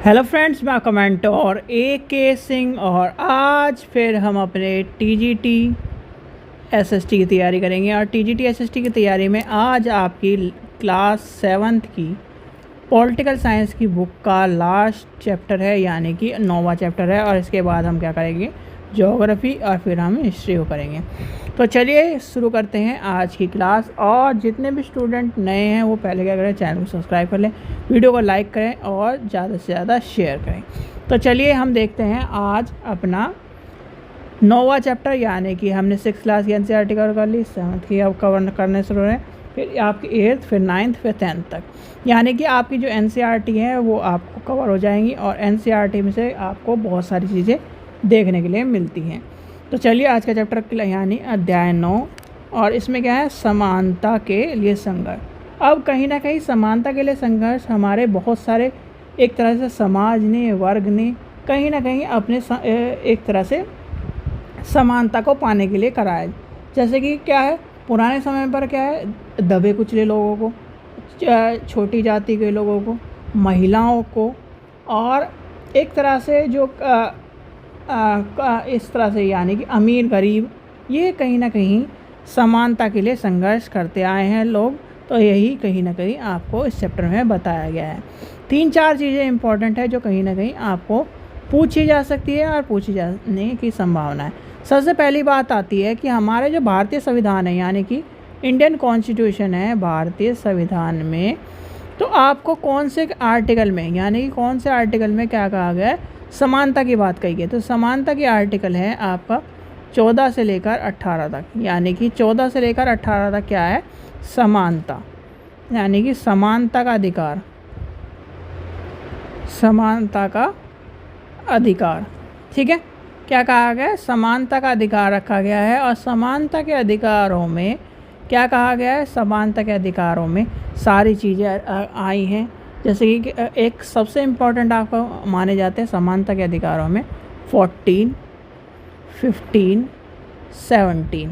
Hello friends, मैं comment और AK Singh और आज फिर हम अपने TGT SST की तैयारी करेंगे। और TGT SST की तैयारी में आज आपकी क्लास 7th की पॉलिटिकल साइंस की बुक का लास्ट चैप्टर है, यानी कि 9वां चैप्टर है। और इसके बाद हम क्या करेंगे, ज्योग्राफी, और फिर हम हिस्ट्री को करेंगे। तो चलिए शुरू करते हैं आज की क्लास। और जितने भी स्टूडेंट नए हैं वो पहले क्या करें, चैनल को सब्सक्राइब कर लें, वीडियो को लाइक करें और ज़्यादा से ज़्यादा शेयर करें। तो चलिए हम देखते हैं आज अपना 9वां चैप्टर, यानी कि हमने 6th क्लास की NCERT कवर कर ली, 7th की अब कवर करने शुरू हैं, फिर आपकी 8th, फिर 9th, फिर 10th तक। यानी कि आपकी जो NCERT है वो आपको कवर हो जाएंगी और NCERT में से आपको बहुत सारी चीज़ें देखने के लिए मिलती हैं। तो चलिए आज का चैप्टर यानी अध्याय 9, और इसमें क्या है, समानता के लिए संघर्ष। अब कहीं ना कहीं समानता के लिए संघर्ष हमारे बहुत सारे एक तरह से समाज ने, वर्ग ने कहीं ना कहीं अपने एक तरह से समानता को पाने के लिए कराया। जैसे कि क्या है, पुराने समय पर क्या है, दबे कुचले लोगों को, छोटी जाति के लोगों को, महिलाओं को, और एक तरह से जो इस तरह से यानी कि अमीर गरीब, ये कहीं ना कहीं समानता के लिए संघर्ष करते आए हैं लोग। तो यही कहीं ना कहीं आपको इस चैप्टर में बताया गया है। 3-4 चीज़ें इंपॉर्टेंट है जो कहीं ना कहीं आपको पूछी जा सकती है और पूछी जाने की संभावना है। सबसे पहली बात आती है कि हमारे जो भारतीय संविधान है, यानी कि इंडियन कॉन्स्टिट्यूशन है, भारतीय संविधान में तो आपको कौन से आर्टिकल में, यानी कि कौन से आर्टिकल में क्या कहा गया है, समानता की बात कही गई। तो समानता की आर्टिकल है आपका 14 से लेकर 18 तक, यानी कि 14 से लेकर 18 तक क्या है, समानता, यानी कि समानता का अधिकार, समानता का अधिकार। ठीक है, क्या कहा गया है, समानता का अधिकार रखा गया है। और समानता के अधिकारों में क्या कहा गया है, समानता के अधिकारों में सारी चीज़ें आई हैं। जैसे कि एक सबसे इम्पॉर्टेंट आपको माने जाते हैं समानता के अधिकारों में 14, 15, 17,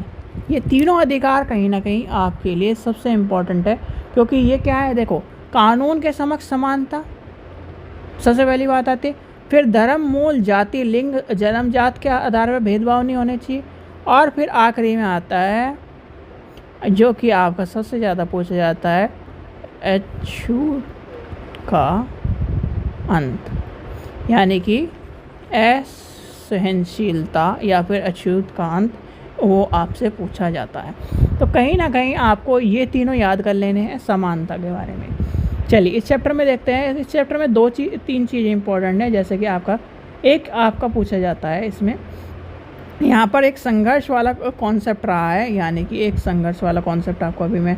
ये तीनों अधिकार कहीं ना कहीं आपके लिए सबसे इम्पॉर्टेंट है। क्योंकि ये क्या है, देखो, कानून के समक्ष समानता सबसे पहली बात आती है। फिर धर्म, मूल, जाति, लिंग, जन्मजात के आधार पर भेदभाव नहीं होने चाहिए। और फिर आखिरी में आता है जो कि आपका सबसे ज़्यादा पूछा जाता है, अछूत का अंत, यानी कि असहनशीलता या फिर अछूत का अंत, वो आपसे पूछा जाता है। तो कहीं ना कहीं आपको ये तीनों याद कर लेने हैं समानता के बारे में। चलिए इस चैप्टर में देखते हैं। इस चैप्टर में 3 चीज़ें इंपॉर्टेंट हैं। जैसे कि आपका पूछा जाता है, इसमें यहाँ पर एक संघर्ष वाला कॉन्सेप्ट रहा है, यानी कि एक संघर्ष वाला कॉन्सेप्ट आपको अभी मैं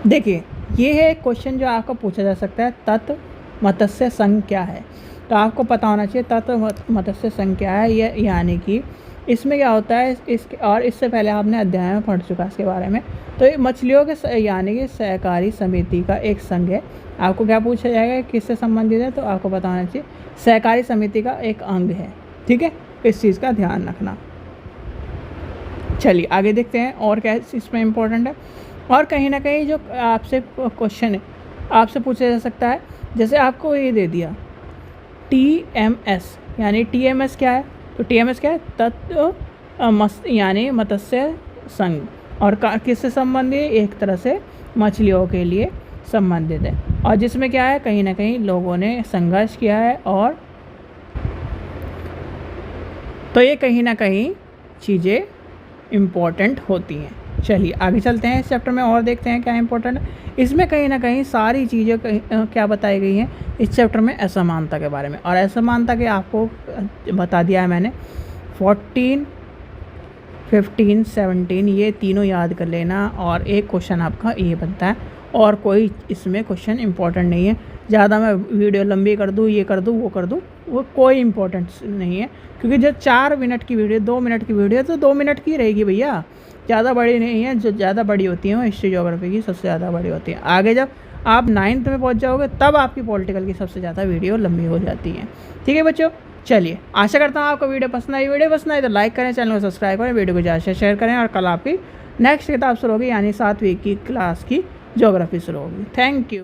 देखिए, ये है एक क्वेश्चन जो आपको पूछा जा सकता है, तत्व मत्स्य संघ क्या है। तो आपको पता होना चाहिए तत्व मत्स्य संघ क्या है। ये यानी कि इसमें क्या होता है, और इससे पहले आपने अध्याय में पढ़ चुका है इसके बारे में। तो ये मछलियों के यानी कि सहकारी समिति का एक संघ है। आपको क्या पूछा जाएगा, किससे संबंधित है, तो आपको पता होना चाहिए सहकारी समिति का एक अंग है। ठीक है, इस चीज़ का ध्यान रखना। चलिए आगे देखते हैं और क्या इसमें इम्पोर्टेंट है। और कहीं ना कहीं जो आपसे क्वेश्चन है आपसे पूछा जा सकता है, जैसे आपको ये दे दिया TMS, यानी TMS क्या है, तो TMS क्या है, तत्व यानी मत्स्य संघ, और किससे संबंधित है, एक तरह से मछलियों के लिए संबंधित है। और जिसमें क्या है, कहीं ना कहीं लोगों ने संघर्ष किया है। और तो ये कहीं ना कहीं चीज़ें इम्पोर्टेंट होती हैं। चलिए आगे चलते हैं इस चैप्टर में और देखते हैं क्या इंपॉर्टेंट है। इसमें कहीं ना कहीं सारी चीज़ें क्या बताई गई हैं इस चैप्टर में, असमानता के बारे में। और असमानता के आपको बता दिया है मैंने, 14, 15, 17, ये तीनों याद कर लेना। और एक क्वेश्चन आपका ये बनता है, और कोई इसमें क्वेश्चन इंपॉर्टेंट नहीं है। ज़्यादा मैं वीडियो लंबी कर दूँ, ये कर दूँ, वो कर दूँ, वो कोई इंपॉर्टेंस नहीं है। क्योंकि जो 4 मिनट की वीडियो, 2 मिनट की वीडियो, तो 2 मिनट की रहेगी भैया, ज़्यादा बड़ी नहीं है। जो ज़्यादा बड़ी होती हैं वो हिस्ट्री ज्योग्राफी की सबसे ज़्यादा बड़ी होती है। आगे जब आप 9th में पहुंच जाओगे तब आपकी पॉलिटिकल की सबसे ज़्यादा वीडियो लंबी हो जाती है। ठीक है बच्चों, चलिए आशा करता हूँ आपको वीडियो पसंद आई। वीडियो पसंद आई तो लाइक करें, चैनल को सब्सक्राइब करें, वीडियो को ज़्यादा से शेयर करें। और कल आपकी नेक्स्ट किताब शुरू होगी, यानी 7वीं की क्लास की ज्योग्राफी शुरू होगी। Thank you.